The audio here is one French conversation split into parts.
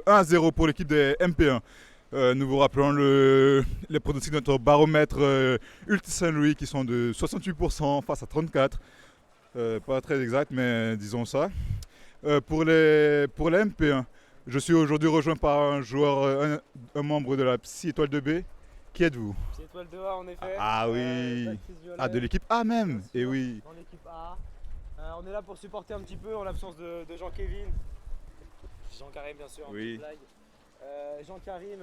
1-0 pour l'équipe des MP1. Nous vous rappelons les pronostics de notre baromètre Ulti Saint-Louis qui sont de 68% face à 34%. Pas très exact, mais disons ça. Pour les MP1, je suis aujourd'hui rejoint par un joueur, un membre de la Psy Étoile 2B. Qui êtes-vous? Psy Étoile 2A en effet. Ah oui. De l'équipe A même. Et oui. Dans l'équipe A. On est là pour supporter un petit peu en l'absence de Jean-Kévin. Jean-Karim bien sûr, oui. blague. Jean-Karim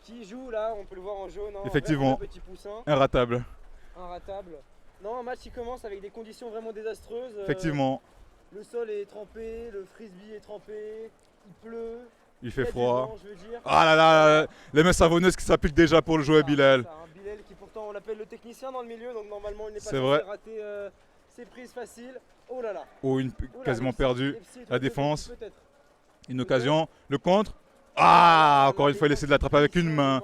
qui joue là, on peut le voir en jaune. Hein, effectivement. Petit poussin. Inratable. Inratable. Non, un match qui commence avec des conditions vraiment désastreuses. Effectivement. Le sol est trempé, le frisbee est trempé, il pleut. Il fait froid. Vent, je veux dire. Ah là là, les mains savonneuses qui s'appliquent déjà pour le joueur Bilal. Bilal qui pourtant on l'appelle le technicien dans le milieu, donc normalement il n'est pas censé rater ses prises faciles. Oh là là. Oh, quasiment perdu. La défense. Une occasion. Le contre. Encore une fois, il essaie de l'attraper avec une main.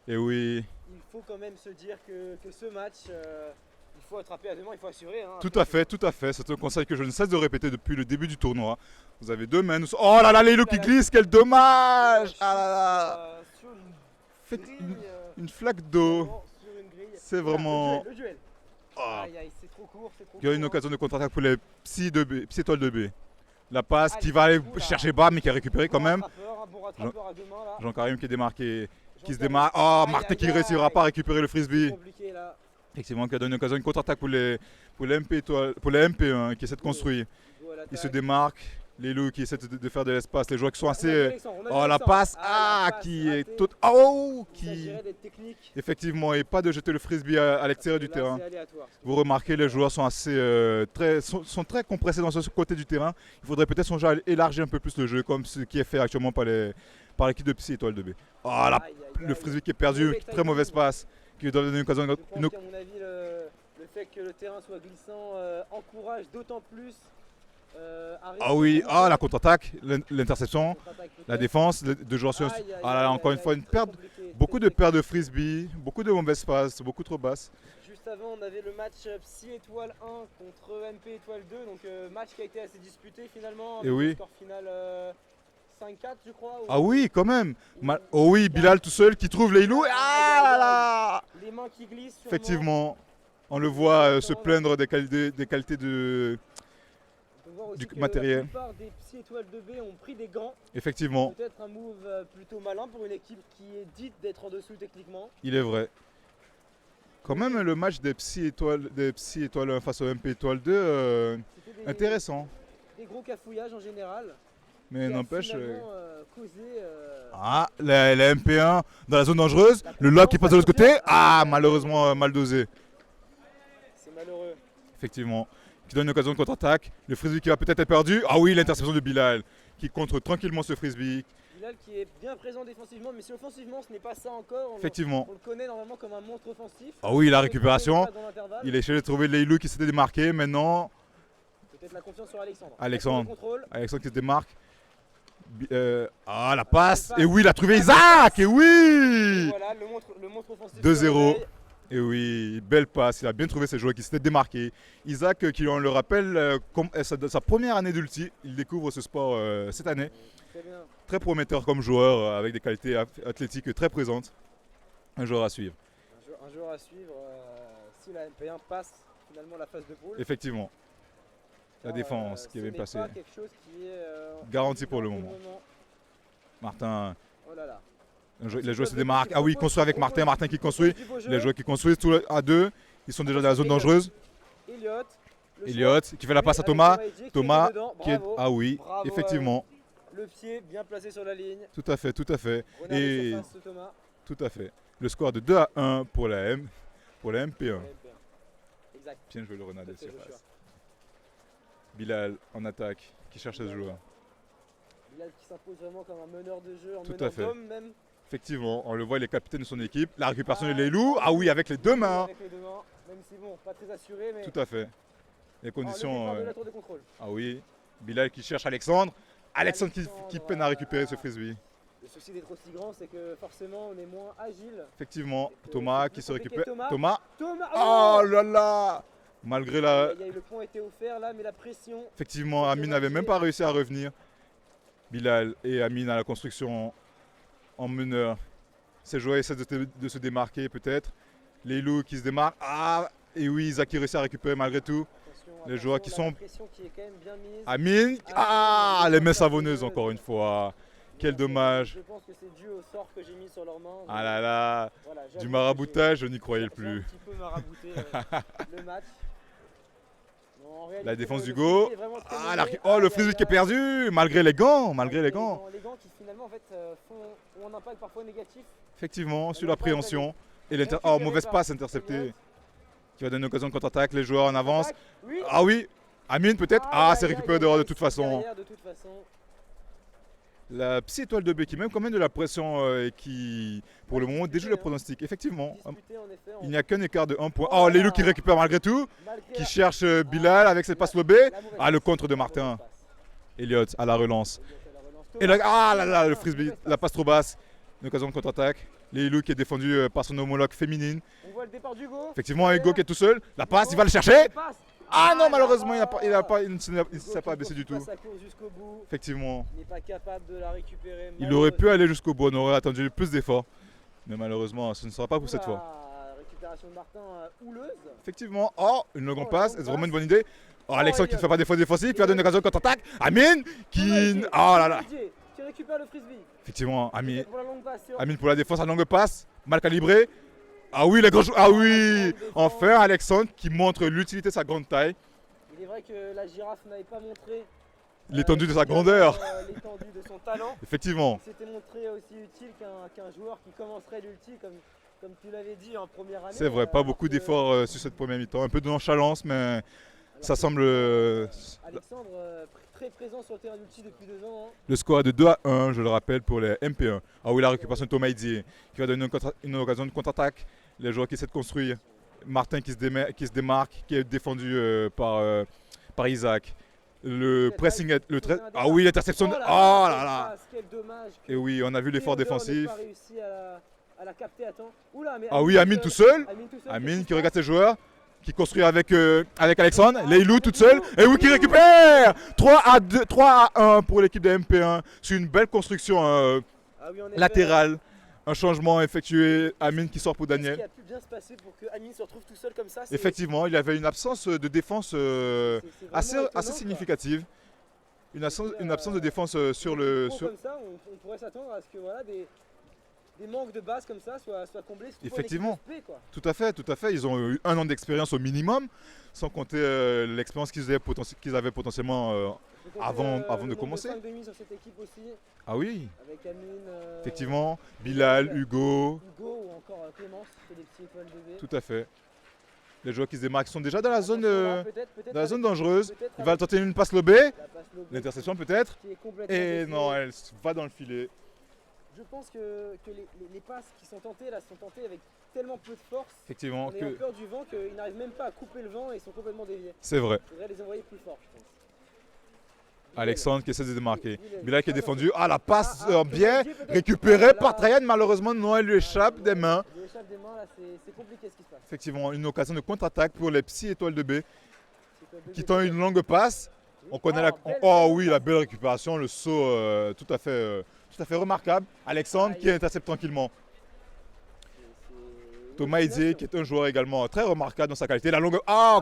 Et oui. Il faut quand même se dire que ce match, il faut attraper à deux mains, il faut assurer. Hein, tout à fait. C'est un conseil que je ne cesse de répéter depuis le début du tournoi. Vous avez deux mains. Oh là là, les loups qui glissent, quel dommage! Ah là là! Faites une flaque d'eau. C'est vraiment. Le duel. Aïe, aïe, c'est trop court. Il y a une occasion de contre-attaque pour les Psy Étoile 2B. La passe qui va aller chercher bas, mais qui est récupérée quand même. Jean-Karim qui est démarqué. Qui se démarque. Oh, Martin qui ne réussira pas à récupérer le frisbee. Effectivement, qui a donné une occasion, une contre-attaque pour les MP1 qui essaient de construire. Ils se démarquent. Les loups qui essaient de faire de l'espace. Les joueurs qui sont assez. Oh, la passe. Qui est toute. Oh, qui. Effectivement, et pas de jeter le frisbee à l'extérieur du terrain. Vous remarquez, les joueurs sont assez. Sont très compressés dans ce côté du terrain. Il faudrait peut-être songer à élargir un peu plus le jeu, comme ce qui est fait actuellement par l'équipe de Psy Étoile 2B. Oh, là, le frisbee qui est perdu. Très mauvaise passe. Qui doit donner une occasion. Je pense qu'à mon avis, le fait que le terrain soit glissant encourage d'autant plus. Oui, la contre-attaque, l'interception, la défense, deux joueurs sur. Encore une fois, une perte, beaucoup de pertes de frisbee, beaucoup de mauvaises passes, beaucoup trop basses. Juste avant, on avait le match Psy Étoile 1 contre MP Étoile 2, donc match qui a été assez disputé finalement. Et oui. Score final 5-4, je crois. Oui, quand même. Oh oui, Bilal tout seul qui trouve les loups. Les mains qui glissent. Sûrement. Effectivement, on le voit se plaindre des qualités du matériel. La plupart des Psy Étoile 2B ont pris des gants. Effectivement. Peut-être un move plutôt malin pour une équipe qui est dite d'être en dessous techniquement. Il est vrai. Quand même, le match des Psy Étoile 1 face au MP Étoile 2, intéressant. Des gros cafouillages en général. Mais n'empêche. Causé, la MP1 dans la zone dangereuse. Le lob qui passe de l'autre côté. Malheureusement, mal dosé. C'est malheureux. Effectivement. Qui donne une occasion de contre-attaque. Le frisbee qui va peut-être être perdu. Oui, l'interception de Bilal qui contre tranquillement ce frisbee. Bilal qui est bien présent défensivement, mais si offensivement ce n'est pas ça encore. Effectivement. On le connaît normalement comme un monstre offensif. Oui, la récupération. Il a essayé de trouver Leilou qui s'était démarqué. Maintenant. Peut-être la confiance sur Alexandre. Alexandre qui se démarque. La passe. Et oui, il a trouvé Isaac. Et oui. Et voilà, le monstre offensif. 2-0. Et oui, belle passe, il a bien trouvé ses joueurs qui s'étaient démarqués. Isaac, qui on le rappelle, sa première année d'ulti, il découvre ce sport cette année. Très prometteur comme joueur, avec des qualités athlétiques très présentes. Un joueur à suivre. Un joueur à suivre si la MP1 passe finalement la phase de poule. Effectivement. La défense qui est bien passée. Pas quelque chose qui est garanti pour le moment. Martin. Oh là là. Les joueurs se démarquent. Il construit avec Martin. Martin qui construit. Les joueurs qui construisent tous à deux. Ils sont déjà dans la zone dangereuse. Elliot qui fait la passe à Thomas. Thomas qui est. Oui, effectivement. Le pied bien placé sur la ligne. Tout à fait. Et tout à fait. Le score de 2-1 pour la MP1. Exact. Bien joué le Renard de surface. Bilal en attaque qui cherche ce joueur. Bilal qui s'impose vraiment comme un meneur de jeu, tout à fait. Même. Effectivement, on le voit, il est capitaine de son équipe. La récupération de Leilou. Oui, avec les deux mains. Avec les deux mains, même si bon, pas très assuré. Mais... Tout à fait. Les conditions. De la tour de contrôle. Oui. Bilal qui cherche Alexandre. Alexandre qui peine à récupérer ce frisbee. Le souci d'être aussi grand, c'est que forcément on est moins agile. Effectivement, Thomas qui se récupère. Thomas. Oh là là. Malgré le point était offert là, mais la pression. Effectivement, Amine n'avait même pas réussi à revenir. Bilal et Amine à la construction en meneur. Ces joueurs essaient de se démarquer peut-être. Les loups qui se démarquent. Ah, et oui, Isaac qui réussit à récupérer malgré tout. Les joueurs qui sont... Amine. Ah, les mains savonneuses encore une fois. Quel dommage. Je pense que c'est dû au sort que j'ai mis sur leurs mains. Ah là là. Voilà, du maraboutage, je n'y croyais plus. Un petit peu marabouté le match. Bon, réalité, la défense d'Hugo. Ah, oh, le frisbee qui est perdu, malgré les gants. Malgré les gants. Les gants qui finalement en fait, ont un impact parfois négatif. Effectivement, sur l'appréhension. Et mauvaise passe interceptée. Qui va donner une occasion de contre-attaque. Les joueurs en avance. Oui. Ah oui. Amine peut-être. Ah, c'est récupéré dehors de toute façon. La Psy étoile de B qui met quand même de la pression et qui, pour le moment, déjoue le pronostic. Effectivement, il n'y a qu'un écart de 1 point. Oh, les loups qui récupère malgré tout, qui cherche Bilal avec cette passe lobée. Ah, le contre de Martin. Elliott à la relance. Et là, ah là là, le frisbee, la passe trop basse. Une occasion de contre-attaque. Les loups qui est défendu par son homologue féminine. On voit le départ d'Hugo. Effectivement, Hugo qui est tout seul. La passe, il va le chercher. Ah non, malheureusement, il ne s'est pas baissé du tout. Effectivement. Il n'est pas capable de la récupérer. Il aurait pu aller jusqu'au bout, on aurait attendu plus d'efforts. Mais malheureusement, ce ne sera pas pour cette fois. Récupération de Martin houleuse. Effectivement. Oh, une longue passe. C'est vraiment une bonne idée. Oh, Alexandre qui ne fait pas d'efforts défensifs, qui va donner une occasion de contre-attaque. Amine qui... Oh là là. Qui récupère le frisbee. Effectivement, Amine pour la défense, la longue passe. Mal calibrée. Ah oui, les grands joueurs. Ah oui. Enfin, Alexandre qui montre l'utilité de sa grande taille. Il est vrai que la girafe n'avait pas montré l'étendue de sa grandeur. L'étendue de son talent. Effectivement. Il s'était montré aussi utile qu'un joueur qui commencerait l'ulti comme tu l'avais dit en première année. C'est vrai, pas beaucoup d'efforts sur cette première mi-temps. Un peu de nonchalance, mais ça semble... Alexandre, très présent sur le terrain d'ulti depuis 2 ans. Hein. Le score est de 2-1, je le rappelle, pour les MP1. Ah oui, la récupération de Thomas Idier, qui va donner une occasion de contre-attaque. Les joueurs qui essaient de construire. Martin qui se démarque, qui est défendu par Isaac. Le pressing est... Ah oui, l'interception. Oh là là. Quel dommage. Et oui, on a vu l'effort défensif. Pas réussi à la capter à temps. Oula, mais ah oui, Amine tout seul. Amine qui regarde ses joueurs. Qui construit avec Alexandre. Leilou toute seule. Et oui, qui récupère 3 à 1 pour l'équipe de MP1. C'est une belle construction latérale. Un changement effectué, Amine qui sort pour Daniel. Qu'est-ce qui a pu bien se passer pour que Amine se retrouve tout seul comme ça? Effectivement, il y avait une absence de défense assez significative. Une absence de défense sur le... Comme ça, on pourrait s'attendre à ce que voilà, des manques de base comme ça soient comblés. Effectivement, tout à fait. Ils ont eu 1 an d'expérience au minimum, sans compter l'expérience qu'ils avaient potentiellement avant de commencer. Sur cette équipe aussi. Ah oui. Avec Amine. Effectivement, Bilal, Hugo. Ou encore Clémence, c'est des petits étoiles de B. Tout à fait. Les joueurs qui se démarquent sont déjà dans la zone, dangereuse. Il va tenter une passe lobée. L'interception peut-être. Et non, elle va dans le filet. Je pense que les passes qui sont tentées là sont tentées avec tellement peu de force. Effectivement. On a peur du vent qu'ils n'arrivent même pas à couper le vent et ils sont complètement déviés. C'est vrai. Il faudrait les envoyer plus fort, je pense. Alexandre qui essaie de se démarquer. Bilal qui est défendu. Ah, la passe bien récupérée par Trayan. Malheureusement, non, elle lui échappe des mains. Elle lui échappe des mains, là, c'est compliqué ce qui se passe. Effectivement, une occasion de contre-attaque pour les Psy étoiles de B. Qui tend une longue passe. On connaît oh oui, la belle récupération, le saut tout à fait remarquable. Alexandre qui intercepte tranquillement. Thomas Idier qui est un joueur également très remarquable dans sa qualité. La longue...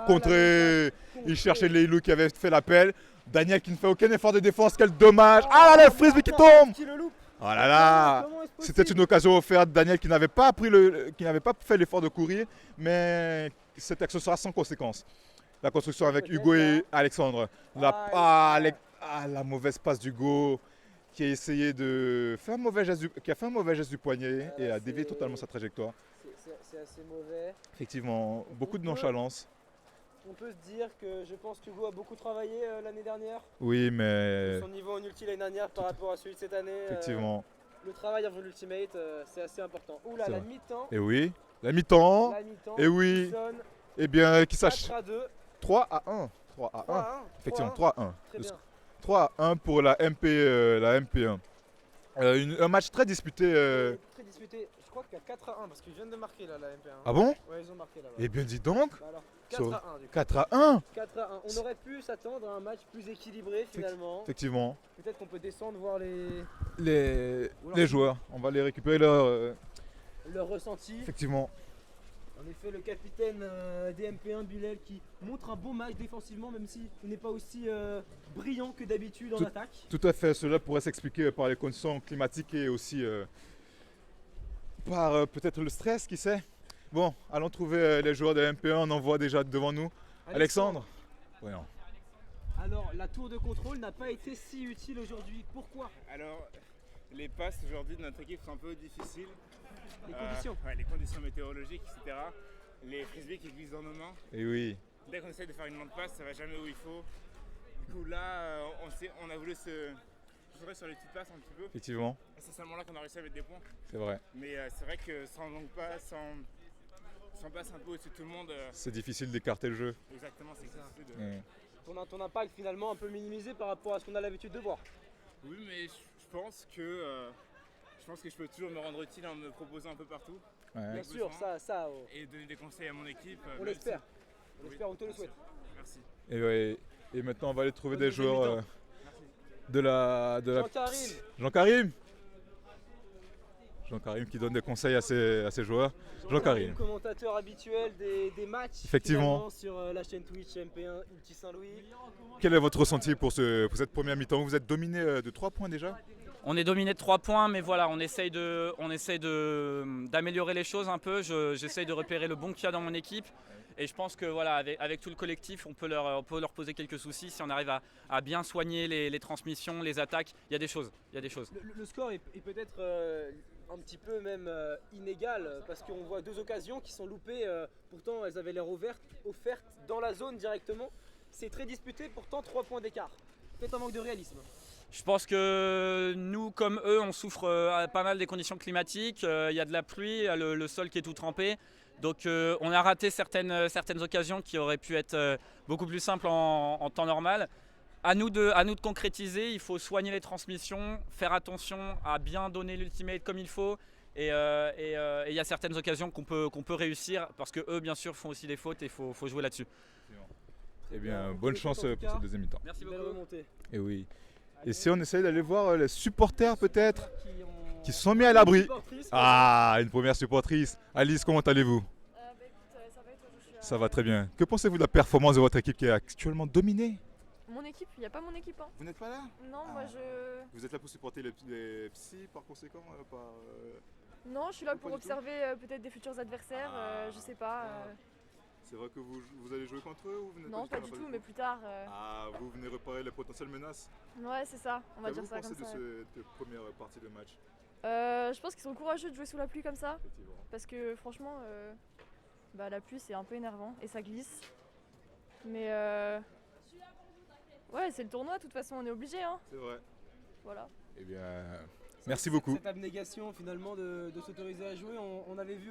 contré. Il cherchait Leilou qui avait fait l'appel. Daniel qui ne fait aucun effort de défense. Quel dommage. Ah là là, le frisbee qui tombe. Oh là là. C'était une occasion offerte. Daniel qui n'avait pas fait l'effort de courir. Mais cette action sera sans conséquence. La construction avec Hugo et Alexandre. La mauvaise passe d'Hugo qui a essayé de faire un mauvais geste du poignet et a dévié totalement sa trajectoire. C'est assez mauvais. Effectivement, beaucoup de nonchalance. On peut se dire que je pense qu'Hugo a beaucoup travaillé l'année dernière. Oui, mais... Son niveau en ulti l'année dernière par rapport à celui de cette année. Effectivement. Le travail avant l'ultimate, c'est assez important. Oula, la mi-temps. Et oui, la mi-temps. Et oui. Eh bien, qui sache. 3 à 1. 3 à 1. Effectivement, 3 à 1. 3 à 1 pour la MP1. Un match très disputé. Très disputé. Je crois qu'il y a 4-1 parce qu'ils viennent de marquer là la MP1. Ah bon? Ouais, ils ont marqué là. Eh bien dis donc, Bah alors, Sur- 4-1 du coup. 4-1. 4-1. On aurait pu s'attendre à un match plus équilibré finalement. Effectivement. Peut-être qu'on peut descendre voir Les joueurs, on va les récupérer leur... leur ressenti. effectivement. En effet, le capitaine des MP1, Bilal, qui montre un bon match défensivement, même s'il n'est pas aussi brillant que d'habitude en attaque. Tout à fait, cela pourrait s'expliquer par les conditions climatiques et aussi par peut-être le stress, qui sait. Bon, allons trouver les joueurs de MP1, on en voit déjà devant nous. Alexandre. Voyons. Alors, la tour de contrôle n'a pas été si utile aujourd'hui. Pourquoi? Alors, les passes aujourd'hui de notre équipe sont un peu difficiles. Les conditions. Ouais, les conditions météorologiques, etc. Les frisbees qui glissent dans nos mains. Et oui, Dès qu'on essaie de faire une longue passe, ça va jamais où il faut. Du coup, là, on a voulu se jouer sur les petites passes un petit peu. effectivement, Et c'est seulement là qu'on a réussi à mettre des points. c'est vrai. Mais c'est vrai que sans longue passe, sans passe un peu au-dessus de tout le monde, C'est difficile d'écarter le jeu. exactement, c'est ça. Ton impact finalement un peu minimisé par rapport à ce qu'on a l'habitude de voir. Oui, mais je pense que je peux toujours me rendre utile en me proposant un peu partout. Ouais. Bien sûr, ça Et donner des conseils à mon équipe. on même l'espère. si- On l'espère, on te le bien souhaite. sûr. Merci. Et, ouais, et maintenant, on va aller trouver Bonne des deuxième joueurs mi-temps. de la... Jean-Karim. Jean-Karim. Jean-Karim qui donne des conseils à ses joueurs. Jean-Karim. Commentateur habituel des matchs. Effectivement. finalement, Sur la chaîne Twitch MP1 Ulti Saint-Louis. Quel est votre ressenti pour cette première mi-temps? Vous êtes dominé de 3 points déjà? On est dominé de 3 points, mais voilà, on essaye d'améliorer les choses un peu. J'essaye de repérer le bon qu'il y a dans mon équipe. Et je pense que voilà, avec tout le collectif, on peut leur poser quelques soucis. Si on arrive à bien soigner les transmissions, les attaques, il y a des choses. Le score est peut-être un petit peu même inégal parce qu'on voit deux occasions qui sont loupées. Pourtant, elles avaient l'air offertes dans la zone directement. C'est très disputé, pourtant 3 points d'écart. Peut-être un manque de réalisme. Je pense que nous, comme eux, on souffre pas mal des conditions climatiques. Il y a de la pluie, il y a le sol qui est tout trempé. Donc on a raté certaines occasions qui auraient pu être beaucoup plus simples en temps normal. À nous de concrétiser, il faut soigner les transmissions, faire attention à bien donner l'ultimate comme il faut. Et il y a certaines occasions qu'on peut réussir parce que eux, bien sûr, font aussi des fautes et il faut jouer là-dessus. Eh bien, bonne chance pour cette deuxième mi-temps. Merci Belle beaucoup. remontée. Et oui. Et si on essaye d'aller voir les supporters peut-être qui se sont mis à l'abri. Ah, une première supportrice. Alice, comment allez-vous? Ça va et toi, Joshua? Ça va très bien. Que pensez-vous de la performance de votre équipe qui est actuellement dominée? Mon équipe, il n'y a pas mon équipe. Hein. Vous n'êtes pas là? Non, moi je. Vous êtes là pour supporter les psys par conséquent Non, je suis là Pas pour du observer peut-être des futurs adversaires, je sais pas. C'est vrai que vous allez jouer contre eux ou vous n'êtes Non, pas du tout, mais plus tard. Ah, vous venez repérer les potentielles menaces? Ouais, c'est ça, on va dire ça comme Qu'avez-vous ça. pensé de cette première partie de match? Je pense qu'ils sont courageux de jouer sous la pluie comme ça, Effectivement. parce que franchement, la pluie c'est un peu énervant et ça glisse. Mais ouais, c'est le tournoi, de toute façon, on est obligé, hein. C'est vrai. Voilà. Eh bien, merci beaucoup. Cette abnégation finalement de s'autoriser à jouer, on avait vu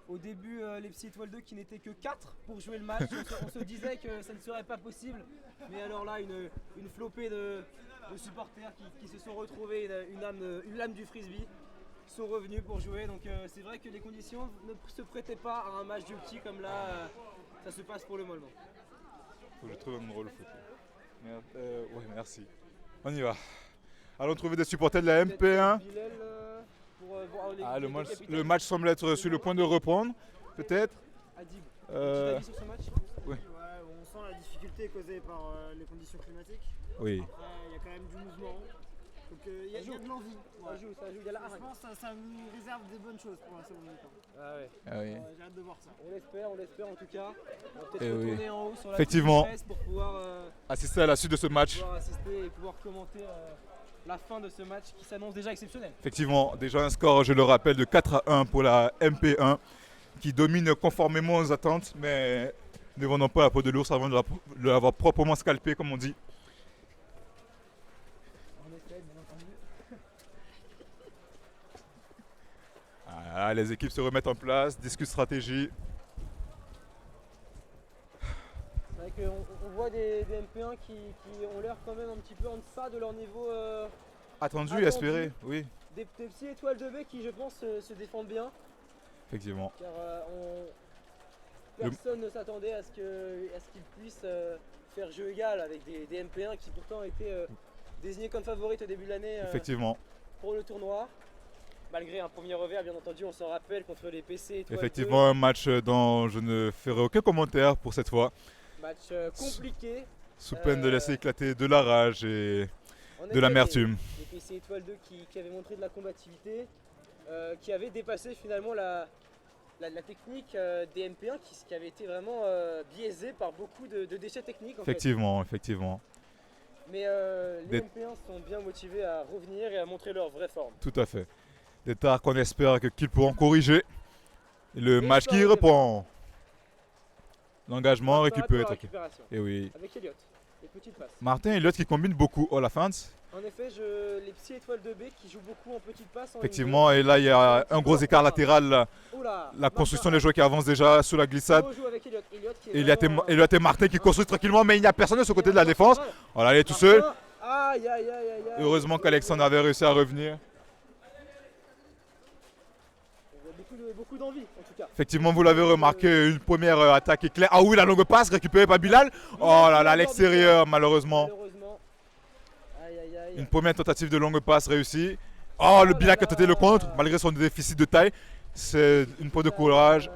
au début les Psy Étoile 2 qui n'étaient que 4 pour jouer le match. On se disait que ça ne serait pas possible. Mais alors là, une flopée de supporters qui se sont retrouvés, une lame du frisbee, sont revenus pour jouer. Donc c'est vrai que les conditions ne se prêtaient pas à un match du petit comme là, ça se passe pour le moment. Faut que je trouve un rôle photo. Ouais, merci. On y va. Allons trouver des supporters de la MP1. Bilal, pour voir Ah, les capitaines. le match semble être sur le point de reprendre, peut-être. Adib, Euh, petit avis sur ce match? Ouais, on sent la difficulté causée par les conditions climatiques. Oui. Après, il y a quand même du mouvement. Donc il y a de l'envie. Ça joue, il y a la Je hargne. pense que ça nous réserve des bonnes choses pour la seconde mi-temps. Ah ouais. Ah oui. J'ai hâte de voir ça. On l'espère en tout cas. On va peut-être Eh oui. retourner en haut sur la Effectivement. tribune presse pour pouvoir, Assister à la suite de ce match. assister et pouvoir commenter la fin de ce match qui s'annonce déjà exceptionnel. Effectivement, déjà un score, je le rappelle, de 4-1 pour la MP1 qui domine conformément aux attentes, mais ne vendons pas la peau de l'ours avant de l'avoir proprement scalpé, comme on dit. On essaie, bien entendu. Ah, les équipes se remettent en place, discutent stratégie. C'est vrai qu'on voit des MP1 qui ont l'air quand même un petit peu en deçà de leur niveau Attendu Attendu. et espéré, oui. des petits étoiles de B qui, je pense, se défendent bien. Effectivement. Car personne ne s'attendait à ce qu'ils puissent faire jeu égal avec des MP1 qui pourtant étaient désignés comme favorites au début de l'année Effectivement. pour le tournoi. Malgré un premier revers, bien entendu, on s'en rappelle, contre les PC étoiles Effectivement, un match dont je ne ferai aucun commentaire pour cette fois. 2. Match compliqué. Sous peine de laisser éclater de la rage et En de effet, l'amertume. Les PC étoiles 2 qui avaient montré de la combativité, qui avaient dépassé finalement la technique des MP1 qui avait été vraiment biaisée par beaucoup de déchets techniques. En fait. Effectivement, effectivement. Mais les MP1 sont bien motivés à revenir et à montrer leur vraie forme. Tout à fait. Des tares qu'on espère qu'ils pourront corriger. Et le Et match qui ça, reprend. L'engagement Par rapport à récupéré. la récupération. Et oui. Avec Elliott, les petites passes. Martin et Elliott qui combinent beaucoup all offense. En effet, les petits étoiles de B qui jouent beaucoup en petites passes. En Effectivement, et là il y a un gros écart latéral. Là. ligne. Oula, La construction des joueurs qui avancent déjà sous la glissade. On joue avec Elliott. Elliott qui est Elliott et Martin qui construisent tranquillement, mais il n'y a personne de ce côté de la défense. Voilà, il est tout seul. Aïe, aïe, aïe, aïe, aïe. Heureusement qu'Alexandre avait réussi à revenir. Beaucoup d'envie en tout cas. Effectivement, vous l'avez remarqué, une première attaque éclair. Ah oui, la longue passe récupérée par Bilal. Oh là là, à l'extérieur, malheureusement. Malheureusement. Aïe, aïe, aïe. Une première tentative de longue passe réussie. Oh, le Bilal qui a tenté le contre, malgré son déficit de taille. C'est une preuve de courage.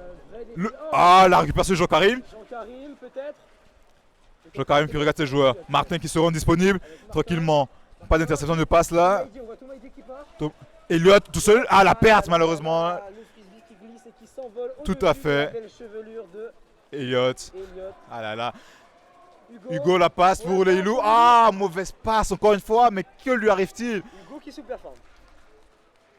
La récupération de Jean-Karim. Jean-Karim peut-être. Jean-Karim qui regarde ses joueurs. Martin qui se rend disponible tranquillement. Pas d'interception de passe là. On voit Thomas Aidé qui part. Elliott tout seul. Ah, la perte malheureusement. Le frisbee qui glisse et qui s'envole Tout à au-dessus de fait. la belle chevelure de Elliott. Elliott. Ah là là. Hugo, Hugo la passe pour les Ilous. Ah, mauvaise passe encore une fois. Mais que lui arrive-t-il? Hugo qui sous-performe.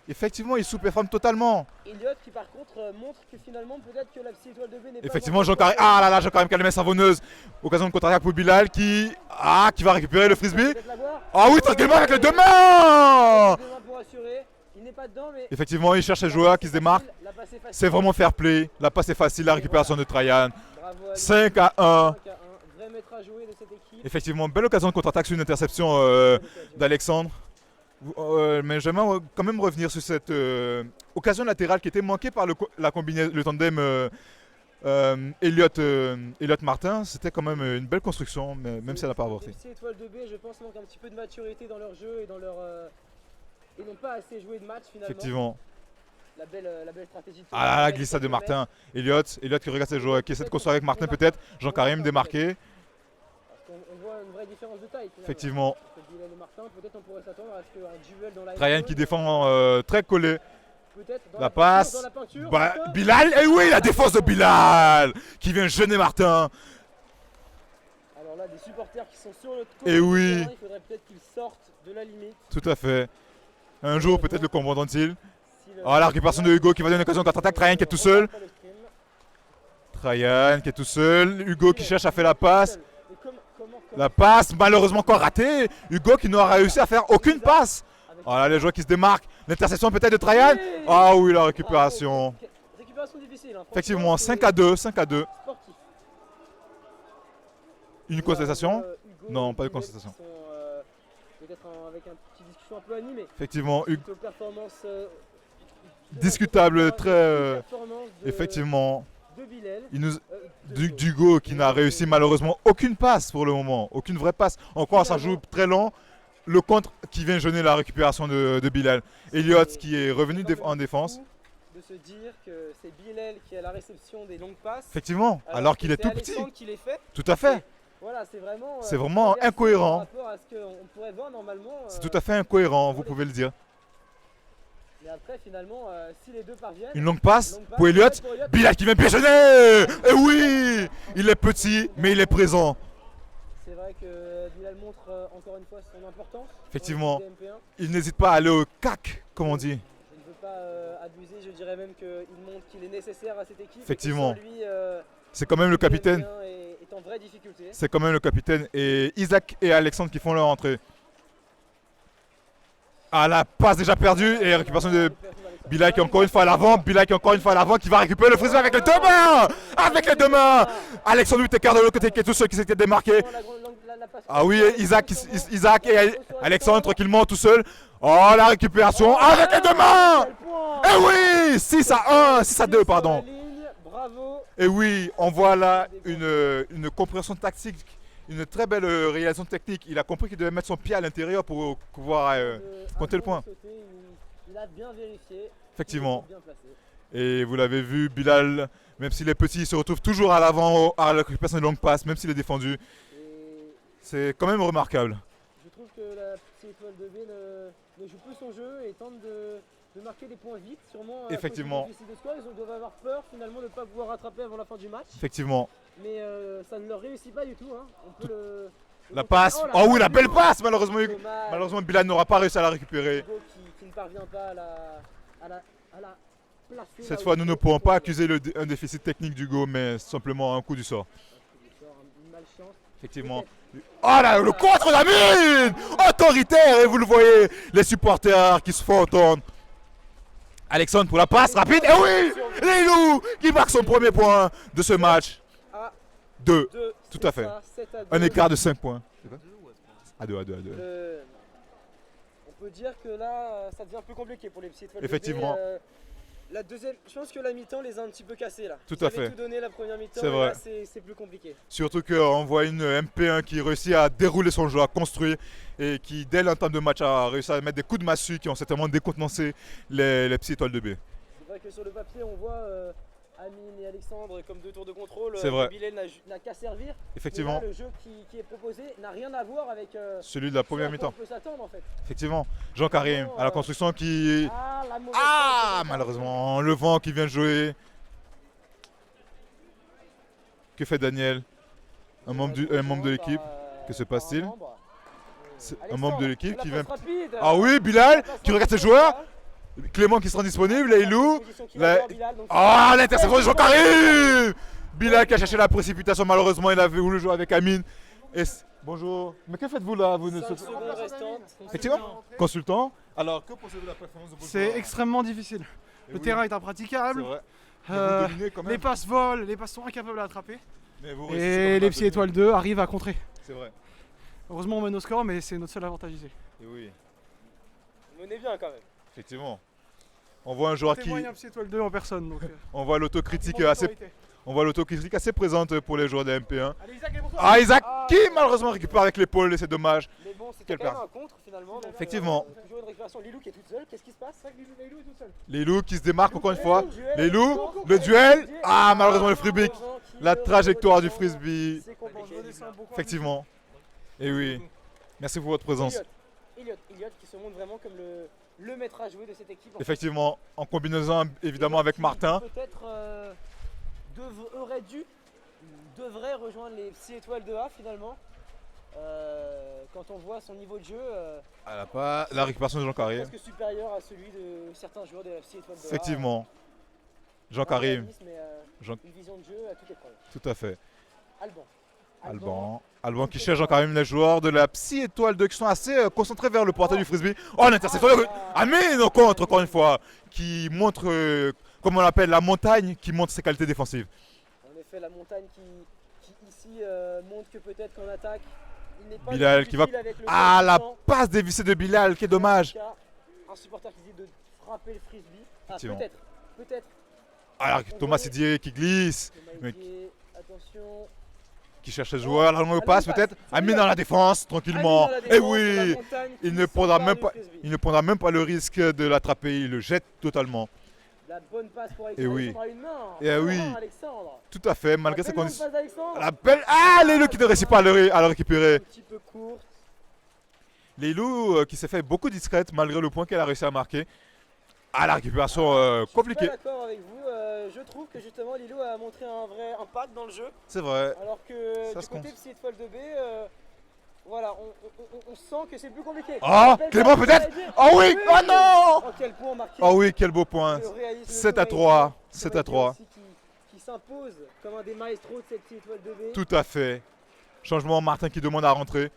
Effectivement, il sous-performe totalement. Elliott qui par contre montre que finalement peut-être que la petite étoile de B n'est pas... Effectivement, Jean-Karim. Ah là là, Jean-Karim qui a les mains savonneuses. Occasion de contre-attaque pour Bilal qui va récupérer le frisbee. Peut-être l'avoir. Ah oui, tranquillement avec les deux mains. Deux mains pour assurer. Il n'est pas dedans mais... Effectivement, il cherche ses joueurs qui se démarquent. La passe est facile. C'est vraiment fair play. La passe est facile, la récupération de Trajan. Bravo à lui. 5 à 1. 5 à 1. Vrai maître à jouer de cette équipe. Effectivement, belle occasion de contre-attaque sur une interception d'Alexandre. Mais j'aimerais quand même revenir sur cette occasion latérale qui était manquée par le tandem Elliott-Martin. C'était quand même une belle construction, même si elle n'a pas avorté. Les petits étoiles de B, je pense, manquent un petit peu de maturité dans leur jeu et dans leur... Ils n'ont pas assez joué de match finalement. Effectivement. La belle stratégie de... Ah là, la glissade de Martin. Elliott qui regarde ses joueurs, qui essaie de construire avec Martin peut-être. Jean-Karim démarqué. Parce qu'on voit une vraie différence de taille finalement. Effectivement. Entre Bilal et Martin, peut-être on pourrait s'attendre à ce qu'un duel dans la... Trajan qui défend très collé. Peut-être dans La peinture, passe. dans la peinture, Bah, Martin. Bilal, et oui, la défense de Bilal qui vient gêner Martin. Alors là, des supporters qui sont sur le côté Eh du oui. terrain, il faudrait peut-être qu'ils sortent de la limite. Tout à fait. Un jour, peut-être le comprendront-ils. Si le- Ah, la récupération de Hugo qui va donner une occasion de contre-attaque. Trajan qui est tout seul. Pas le stream. Trajan qui est tout seul. Hugo qui cherche à faire la passe. Et comment La passe, malheureusement encore ratée. Hugo qui n'aura réussi à faire aucune passe. avec- Voilà, les joueurs qui se démarquent. L'interception peut-être de Trajan. Ah oui, la récupération. Ah, récupération difficile. Hein. Effectivement, Franchement, 5 à 2, 5 à 2. c'est sportif. Une contestation. Hugo Non, et pas de Bilal contestation. qui sont, peut-être avec une petite discussion un peu animée. Effectivement, Suite aux performances, discutable, très. performances de, Effectivement. de Bilal. Il nous, de- D'Hugo qui n'a réussi malheureusement aucune passe pour le moment, aucune vraie passe. Encore ça joue très lent. Le contre qui vient gêner la récupération de Bilal. Elliott qui est revenu en défense. De se dire que c'est Bilal qui a la réception des longues passes. Effectivement, alors qu'il que est c'est tout petit. Alexandre qui les fait. Tout à fait. Voilà, c'est C'est vraiment inversé incohérent. Par rapport à ce qu'on pourrait voir normalement. C'est tout à fait incohérent, vous pouvez le dire. Mais après, finalement, si les deux parviennent. Une longue passe longue passe pour Elliott. Bilal qui vient piégeonner. Et oui, il est petit, mais il est présent. C'est vrai que Bilal montre encore une fois son importance. Effectivement. dans l'équipe MP1. Il n'hésite pas à aller au cac, comme on dit. Je ne veux pas abuser, je dirais même qu'il montre qu'il est nécessaire à cette équipe. Effectivement. Et que sans lui, C'est quand même le capitaine. MP1 est en vraie difficulté. C'est quand même le capitaine. Et Isaac et Alexandre qui font leur entrée. Ah, la passe déjà perdue et récupération de Bilal qui est encore une fois à l'avant. Bilal qui est encore une fois à l'avant qui va récupérer le frisbee avec les deux mains. Avec les deux mains. Alexandre lui t'écarte de l'autre côté qui est tout seul qui s'était démarqué. Ah oui, Isaac et Alexandre tranquillement tout seul. Oh, la récupération avec les deux mains. Quel point. Et oui, 6-1, 6-2, pardon. Sur la ligne, bravo. Et oui, on voit là une compréhension tactique, une très belle réalisation technique. Il a compris qu'il devait mettre son pied à l'intérieur pour pouvoir compter le point. Il a bien vérifié. Effectivement. Bien placé. Et vous l'avez vu, Bilal, même s'il est petit, il se retrouve toujours à l'avant, à la récupération de longue passe, même s'il est défendu. Et C'est quand même remarquable. je trouve que la petite étoile de B ne joue plus son jeu et tente de marquer des points vite, sûrement. Effectivement. À cause du déficit de score, ils doivent avoir peur finalement de ne pas pouvoir rattraper avant la fin du match. Effectivement. Mais ça ne leur réussit pas du tout. Hein. On peut La passe. Oh oui, la belle passe, malheureusement. Dommage. Malheureusement, Bilal n'aura pas réussi à la récupérer. Hugo qui ne parvient pas à la placer. Cette là fois, où nous il ne faut. pourrons pas accuser un déficit technique d'Hugo, mais simplement un coup du sort. Une malchance. Effectivement. Oh là, le contre d'Amine, autoritaire, et vous le voyez, les supporters qui se font entendre. Alexandre pour la passe rapide, et oui, Leilou qui marque son premier point de ce match. À 2, deux, tout c'est à fait. ça, 7 à 2. Un écart de 5 points. À 2. On peut dire que là, ça devient plus compliqué pour les petits étoiles. Effectivement. La deuxième, je pense que la mi-temps les a un petit peu cassés là. Tout Ils à avaient fait. tout donné la première mi-temps. C'est et vrai. là, c'est plus compliqué. Surtout qu'on voit une MP1 qui réussit à dérouler son jeu, à construire, et qui, dès l'entame de match, a réussi à mettre des coups de massue qui ont certainement décontenancé les petits étoiles de B. C'est vrai que sur le papier, on voit Amine et Alexandre comme deux tours de contrôle. C'est vrai. Bilal n'a qu'à servir. Effectivement, Mais là, le jeu qui est proposé n'a rien à voir avec celui de la première ce à quoi mi-temps. on peut s'attendre en fait. Effectivement, Jean-Karim à la construction qui... Ah, la mauvaise Ah, passe de malheureusement, le vent qui vient de jouer. Que fait Daniel? Un membre de l'équipe. Que se passe-t-il? C'est un membre de l'équipe qui vient... Ah oui, Bilal qui regarde ses joueurs. Clément qui sera disponible, Leilou. Ah, l'interception de Jean-Karim. Bilal qui a cherché la précipitation, malheureusement il avait voulu jouer avec Amine. Bonjour, mais que faites-vous là? Vous ne 5 secondes restantes. Effectivement, consultant. Alors, que pensez-vous de la performance de vos C'est joueurs? extrêmement difficile. Et Le oui, terrain est c'est impraticable. vrai. Mais Euh, vous dominez quand même. Les passes volent, les passes sont incapables à attraper. Mais vous réussissez quand Et même à les petits dominer. étoiles 2 arrivent à contrer. C'est vrai. Heureusement on mène au score, mais c'est notre seul avantage ici. Et oui, Vous menez bien quand même. effectivement. On voit un joueur On qui... témoigne un petit étoile 2 en personne. Donc, On voit l'autokritique argument assez... d'autorité. On voit l'autokritique assez présente pour les joueurs de MP1. Allez Isaac, elle est pour toi. Ah, Isaac qui malheureusement récupère avec l'épaule et c'est dommage. Mais bon, c'était Quelle quand même perte. un contre finalement. Donc, Effectivement. toujours une récupération. Lilou qui est toute seule. Qu'est-ce qui se passe? Leilou est toute seule. Leilou qui se démarque encore une fois. Duel. Leilou, le duel. Ah, malheureusement le freebie. Laurent qui La le trajectoire du redescend. frisbee. C'est compliqué. Je redescends beaucoup. Effectivement. Et oui. Merci pour votre présence. Elliot qui se montre vraiment comme le maître à jouer de cette équipe. Effectivement, en combinaison évidemment avec Qui Martin. Peut-être devrait rejoindre les 6 étoiles de A finalement. Quand on voit son niveau de jeu, Elle n'a pas la récupération de Jean-Karim. presque supérieur à celui de certains joueurs de la 6 étoiles de A. Effectivement. Un Jean-Karim, réalisme et, Jean- une vision de jeu à toute épreuve. tout à fait. Alban. Alban qui cherche Jean-Karim, les joueurs de la Psy étoile 2 qui sont assez concentrés vers le portail du frisbee. Oh, l'interception de Amine au contre, encore une fois, qui montre, comme on l'appelle, la montagne, qui montre ses qualités défensives. En effet, la montagne qui ici montre que peut-être qu'en attaque, il n'est pas Bilal le plus qui va... utile avec le Ah, jeu la puissant. passe dévissée de Bilal, quel dommage. Un supporter qui dit de frapper le frisbee. Ah, Effectivement. peut-être. Alors, Thomas Sidier qui glisse, Thomas Mais- Didier, attention. qui cherche les joueurs, la longue Allez, passe passe. peut-être. C'est Amine lui. dans la défense, tranquillement. Allez, dans la Et défense, oui, la montagne il qui ne prendra s'empare même du pas, frisbee. il ne prendra même pas le risque de l'attraper, il le jette totalement. La bonne passe pour Et oui. Alexandre à une main. Et oui. Alexandre. Tout à fait, malgré La ses belle conditions. passe d'Alexandre. La belle... Ah, Leilou qui ne réussit pas à le récupérer. Un petit peu courte. Leilou qui s'est fait beaucoup discrète malgré le point qu'elle a réussi à marquer. Ah, la récupération Je suis compliquée. pas d'accord avec vous. Je trouve que justement Lilou a montré un vrai impact dans le jeu. C'est vrai. Alors que Ça du se côté compte. Psy étoile de B, voilà, on sent que c'est plus compliqué. Oh, Belle Clément passe, peut-être. Didier. Oh oui, oh non. Oh, quel point marqué. Oh oui, quel beau point. Le réalisme de 7 à Thomas 3. Didier. 7 Thomas à 3. Didier aussi qui s'impose comme un des maestros de cette Psy étoile de B. Tout à fait. Changement, Martin qui demande à rentrer.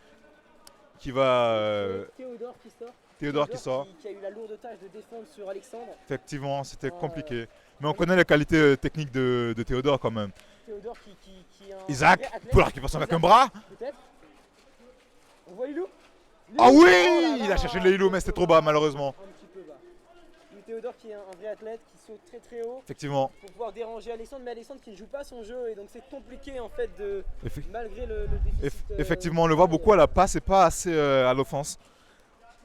Qui va... Théodore qui sort. Théodore qui sort. Qui a eu la lourde tâche de défendre sur Alexandre. Effectivement, c'était Ah, compliqué. Mais on connaît les qualités techniques de Théodore quand même. Théodore qui est un Isaac, vrai athlète. pour la récupération avec Isaac, un bras. Peut-être. On voit Lilou. Ah oui, là il là, a cherché le hilo, mais c'était trop bas malheureusement. Un petit peu bas. Louis Théodore qui est un vrai athlète, qui saute très très haut Effectivement. pour pouvoir déranger Alexandre, mais Alexandre qui ne joue pas son jeu et donc c'est compliqué en fait de Effe- malgré le déficit. Effectivement, on le voit beaucoup à la passe et pas assez à l'offense.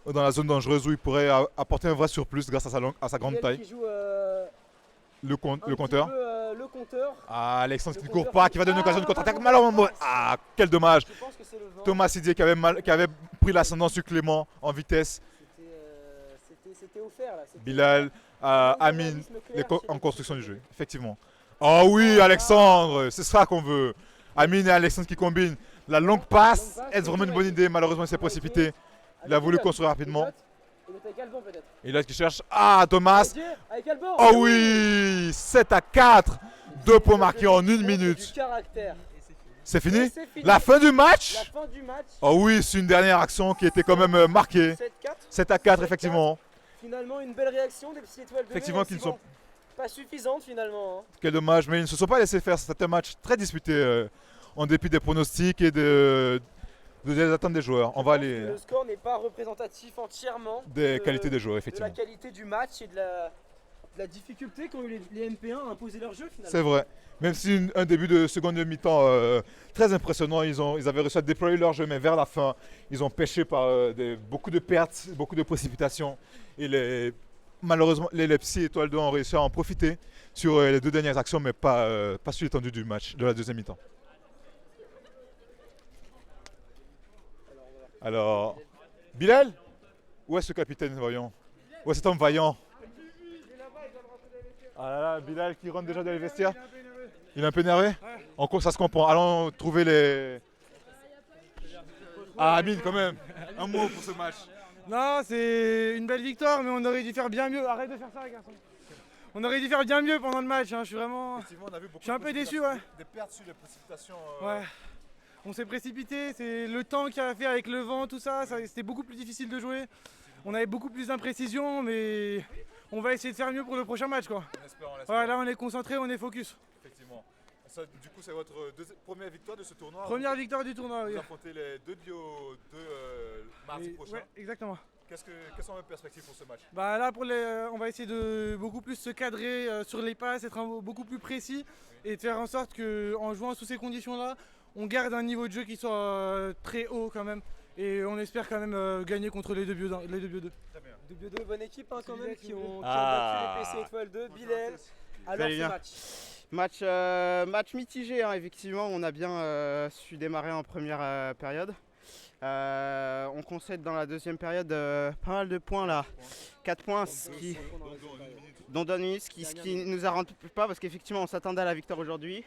Dans la zone dangereuse où il pourrait apporter un vrai surplus grâce à sa grande Bilal taille. qui joue Le un petit compteur. peu, le compteur. Ah, Alexandre Le qui ne court compteur pas, qui va donner une occasion de contre-attaque. bon, Malheureusement, bon, ah, quel dommage. Je pense que c'est le vent. Thomas Sidier qui avait pris l'ascendant sur Clément en vitesse. C'était offert là. C'était Bilal, un Amine, réalisme clair chez en les construction du équipes. jeu. Effectivement. Oh oui, Alexandre, c'est ça qu'on veut. Amine et Alexandre qui combinent. La longue passe, est vraiment une bonne idée. Malheureusement, il s'est précipité. Il a voulu construire rapidement. Et l'autre avec Alban peut-être. Et là, qui cherche. Ah, Thomas. Avec Alban. Oh oui, 7-4. 2 points marqués en 1 minute. Du caractère. C'est fini? C'est fini. La fin du La match? fin du match. Oh oui, c'est une dernière action qui était quand même marquée. 7-4. 7-4, effectivement. Finalement, une belle réaction des petits étoiles de Effectivement, qui ne sont pas suffisantes finalement. Hein. Quel dommage, mais ils ne se sont pas laissés faire. C'était un match très disputé en dépit des pronostics et des attentes des joueurs. On va aller Le score n'est pas représentatif entièrement des qualités des joueurs, de la effectivement. qualité du match et de la difficulté qu'ont eu les MP1 à imposer leur jeu finalement. C'est vrai. Même si un début de seconde mi-temps très impressionnant, ils avaient réussi à déployer leur jeu, mais vers la fin, ils ont pêché par beaucoup de pertes, beaucoup de précipitations. Et malheureusement, les Leipzig étoiles 2 ont réussi à en profiter sur les 2 dernières actions, mais pas sur l'étendue du match, de la deuxième mi-temps. Alors, Bilal? Où est ce capitaine, voyons? Où est cet homme vaillant? Ah là là, Bilal qui rentre déjà dans les vestiaires. Il est un peu énervé? En cours, ça se comprend. Allons trouver les... Ah, Amine, quand même. Un mot pour ce match. Non, c'est une belle victoire, mais on aurait dû faire bien mieux. Arrête de faire ça, garçon. On aurait dû faire bien mieux pendant le match. Hein. Je suis vraiment. Je suis un peu déçu, ouais. Des pertes sur les précipitations. Ouais. On s'est précipité. C'est le temps qu'il a fait avec le vent, tout ça. C'était beaucoup plus difficile de jouer. On avait beaucoup plus d'imprécision, mais on va essayer de faire mieux pour le prochain match, quoi. On espère, on espère. Ouais, là, on est concentré, on est focus. Effectivement. Ça, du coup, c'est votre première victoire de ce tournoi. Première victoire du tournoi, oui. Vous affrontez les deux duos mardi prochain. Ouais, exactement. Quelles sont vos perspectives pour ce match? Bah là, on va essayer de beaucoup plus se cadrer sur les passes, être beaucoup plus précis et de faire en sorte qu'en jouant sous ces conditions-là, on garde un niveau de jeu qui soit très haut quand même. Et on espère quand même gagner contre les deux bios 2. Très bien. 2-2, bonne équipe hein, quand même qui ont Ah. battu les PC étoiles 2. Bilal. Alors allez ce bien. match. Match mitigé, hein, effectivement, on a bien su démarrer en première période. On concède dans la deuxième période pas mal de points là. 4 points, dont Donis, ce qui nous arrange pas parce qu'effectivement on s'attendait à la victoire aujourd'hui.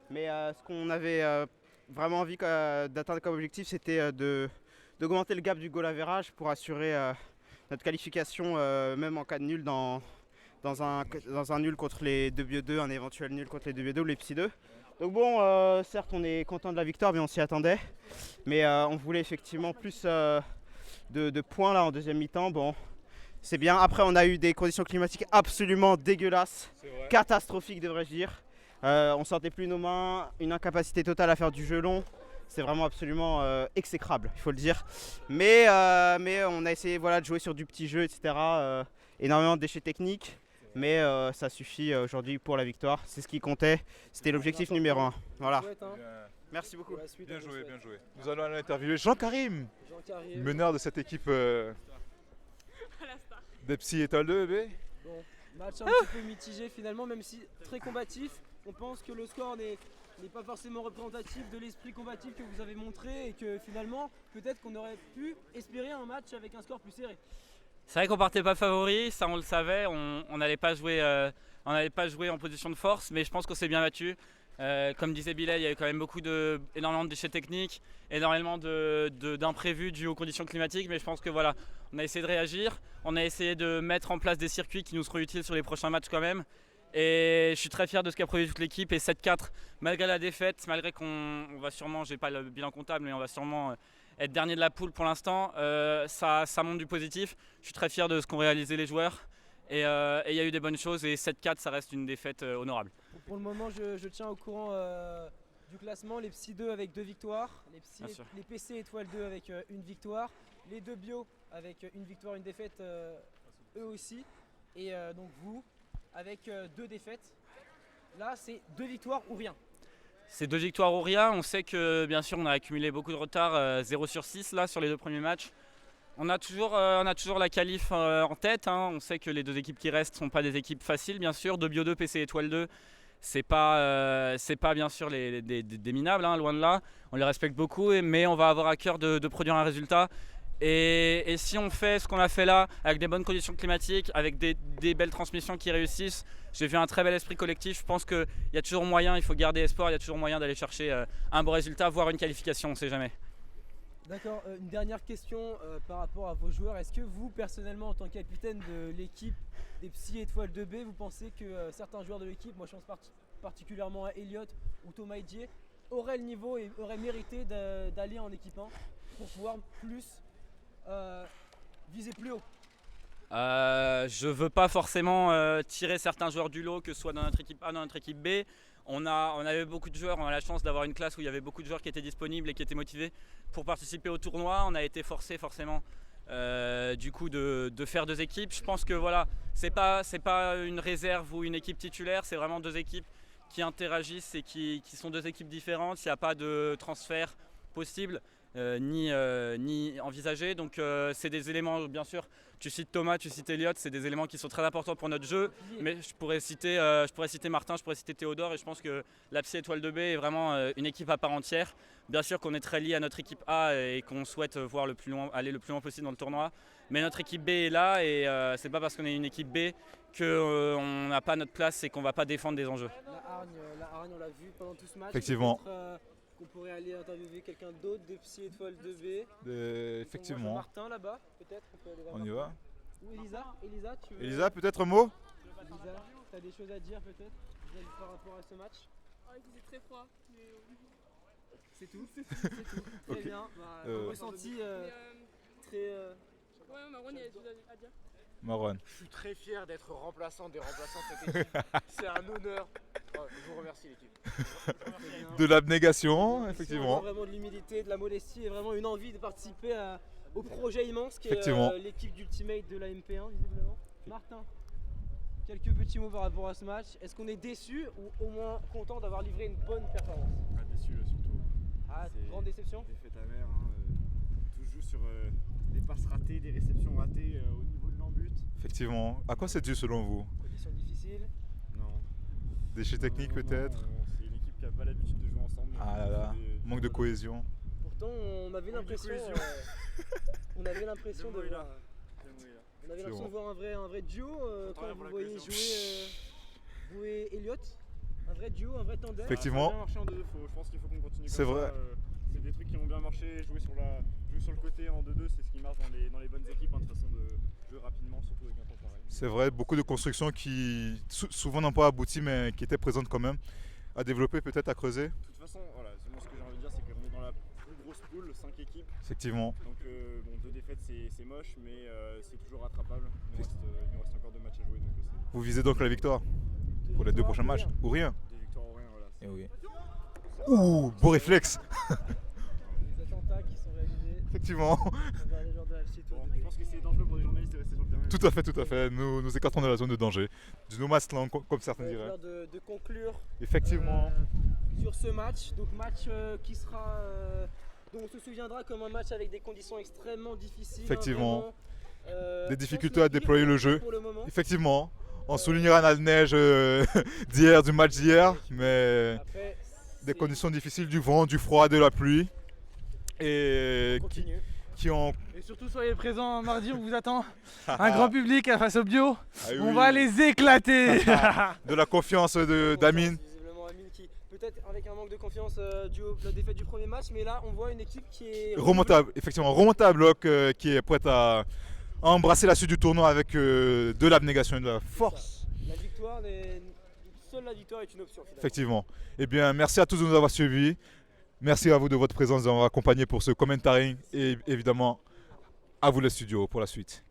Mais ce qu'on avait vraiment envie d'atteindre comme objectif, c'était d'augmenter le gap du goal average pour assurer notre qualification même en cas de nul dans un nul contre les 2 bio 2, un éventuel nul contre les 2 bio 2 ou les Psy 2. Donc bon, certes on est content de la victoire mais on s'y attendait. Mais on voulait effectivement plus de points là en deuxième mi-temps. Bon, c'est bien. Après on a eu des conditions climatiques absolument dégueulasses, catastrophiques devrais-je dire. On sentait plus nos mains, une incapacité totale à faire du jeu long. C'est vraiment absolument exécrable, il faut le dire. Mais on a essayé de jouer sur du petit jeu, etc. Énormément de déchets techniques. Mais ça suffit aujourd'hui pour la victoire. C'est ce qui comptait. C'était l'objectif numéro 1. Voilà. Merci beaucoup. Bien joué, bien joué. Nous allons aller interviewer Jean-Karim, meneur de cette équipe des Psy étoiles 2, bébé. Bon, match un petit peu mitigé finalement, même si très combatif. On pense que le score n'est pas forcément représentatif de l'esprit combatif que vous avez montré et que finalement, peut-être qu'on aurait pu espérer un match avec un score plus serré. C'est vrai qu'on partait pas favori, ça on le savait, on n'allait pas jouer en position de force, mais je pense qu'on s'est bien battu. Comme disait Bilal, il y avait quand même énormément de déchets techniques, énormément d'imprévus dus aux conditions climatiques, mais je pense que voilà, on a essayé de réagir, on a essayé de mettre en place des circuits qui nous seront utiles sur les prochains matchs quand même. Et je suis très fier de ce qu'a produit toute l'équipe et 7-4 malgré la défaite, malgré qu'on va sûrement, j'ai pas le bilan comptable, mais on va sûrement être dernier de la poule pour l'instant, ça montre du positif. Je suis très fier de ce qu'ont réalisé les joueurs et il y a eu des bonnes choses et 7-4 ça reste une défaite honorable. Pour le moment je tiens au courant du classement, les Psy 2 avec 2 victoires, les PC étoiles 2 avec une victoire les deux bio avec une victoire, une défaite eux aussi. Et donc vous avec 2 défaites. Là c'est 2 victoires ou rien. C'est 2 victoires ou rien. On sait que bien sûr on a accumulé beaucoup de retard, 0 sur 6 là sur les 2 premiers matchs. On a toujours la qualif en tête, hein. On sait que les 2 équipes qui restent ne sont pas des équipes faciles bien sûr. 2 Bio 2, PC Étoile 2, c'est pas bien sûr des minables, hein, loin de là. On les respecte beaucoup, mais on va avoir à cœur de produire un résultat. Et si on fait ce qu'on a fait là, avec des bonnes conditions climatiques, avec des belles transmissions qui réussissent, j'ai vu un très bel esprit collectif. Je pense qu'il y a toujours moyen, il faut garder espoir, il y a toujours moyen d'aller chercher un bon résultat, voire une qualification, on ne sait jamais. D'accord, une dernière question par rapport à vos joueurs. Est-ce que vous, personnellement, en tant que capitaine de l'équipe des Psy Étoile 2B, vous pensez que certains joueurs de l'équipe, moi je pense particulièrement à Elliott ou Thomas Edjier, auraient le niveau et auraient mérité d'aller en équipe 1 pour pouvoir viser plus haut? Je veux pas forcément tirer certains joueurs du lot, que ce soit dans notre équipe A, dans notre équipe B. On avait beaucoup de joueurs, on a la chance d'avoir une classe où il y avait beaucoup de joueurs qui étaient disponibles et qui étaient motivés pour participer au tournoi. On a été forcé forcément du coup de faire 2 équipes. Je pense que voilà, c'est pas une réserve ou une équipe titulaire, c'est vraiment 2 équipes qui interagissent et qui sont 2 équipes différentes. Il n'y a pas de transfert possible. Ni envisagé, donc c'est des éléments, bien sûr, tu cites Thomas, tu cites Elliott, c'est des éléments qui sont très importants pour notre jeu, mais je pourrais citer Martin, je pourrais citer Théodore, et je pense que la Psy Étoile 2B est vraiment une équipe à part entière. Bien sûr qu'on est très lié à notre équipe A et qu'on souhaite voir aller le plus loin possible dans le tournoi, mais notre équipe B est là, et c'est pas parce qu'on est une équipe B qu'on n'a pas notre place et qu'on va pas défendre des enjeux. La hargne, on l'a vu pendant tout ce match. Effectivement. Qu'on pourrait aller interviewer quelqu'un d'autre de Psy Étoile 2B. Effectivement. Martin là-bas, peut-être. On y va. Ou Elisa. Elisa, tu veux... Elisa, peut-être un mot? Elisa, tu as des choses à dire peut-être par rapport à ce match? C'est très froid. C'est tout. C'est tout. Très Okay. bien. Un ressenti très. Ouais, Marwan, il y a des choses à dire. Marwan. Je suis très fier d'être remplaçant des remplaçants de cette équipe. C'est un honneur. Je vous remercie l'équipe. De l'abnégation, effectivement. Vraiment de l'humilité, de la modestie et vraiment une envie de participer au projet immense qui Effectivement. est l'équipe d'Ultimate de la MP1 visiblement. Martin, quelques petits mots par rapport à ce match. Est-ce qu'on est déçu ou au moins content d'avoir livré une bonne performance? Déçu surtout. Grande déception. Défaite amère, tout se joue sur des passes ratées, des réceptions ratées au niveau de l'embut. Effectivement. À quoi c'est dû selon vous? Conditions difficiles. Non. Déchets techniques peut-être? C'est une équipe qui n'a pas l'habitude de jouer ensemble. Ah là là, manque de cohésion. Pourtant on avait l'impression de voir un vrai duo quand vous voyez jouer vous et Elliott. Un vrai duo, un vrai tandem. Effectivement. Ça a bien marché en 2-2, je pense qu'il faut qu'on continue comme ça. C'est vrai. C'est des trucs qui ont bien marché, jouer sur le côté en 2-2, c'est ce qui marche dans les bonnes équipes, de toute façon de jouer rapidement, surtout avec un temps pareil. C'est vrai, beaucoup de constructions qui souvent n'ont pas abouti mais qui étaient présentes quand même. À développer peut-être, à creuser. De toute façon, voilà, moi ce que j'ai envie de dire c'est qu'on est dans la plus grosse poule, 5 équipes. Effectivement. Donc 2 défaites c'est moche mais c'est toujours rattrapable. Il nous reste encore 2 matchs à jouer. Donc, vous visez donc la victoire pour les 2 prochains matchs ou rien? 2 victoires ou rien, voilà. Et oui. Ouh, beau réflexe. Les attentats qui sont réalisés. Effectivement. Les joueurs de la Psy Étoile 2B. Je pense que c'est dangereux pour les journalistes de rester sur le terrain. Tout à fait. Nous écartons de la zone de danger. Du no man's land, comme certains C'est diraient. l'heure de conclure. Effectivement. Sur ce match, donc match qui sera, dont on se souviendra comme un match avec des conditions extrêmement difficiles. Effectivement. Vraiment, Des difficultés à déployer le jeu. pour le moment. Effectivement. On soulignera la neige d'hier, du match d'hier, mais Après, des conditions difficiles, du vent, du froid, de la pluie, et qui ont... Et surtout soyez présents mardi, on vous attend. Un grand public face au bio. Ah oui. On va les éclater. De la confiance d'Amine. Visiblement Amine qui peut-être avec un manque de confiance dû à la défaite du premier match, mais là on voit une équipe qui est Remontable, effectivement, remontable, qui est prête à embrasser la suite du tournoi avec de l'abnégation et de la force. La victoire, seule la victoire est une option finalement. Effectivement. Eh bien, merci à tous de nous avoir suivis. Merci à vous de votre présence, de nous avoir accompagnés pour ce commentaring et évidemment à vous les studios pour la suite.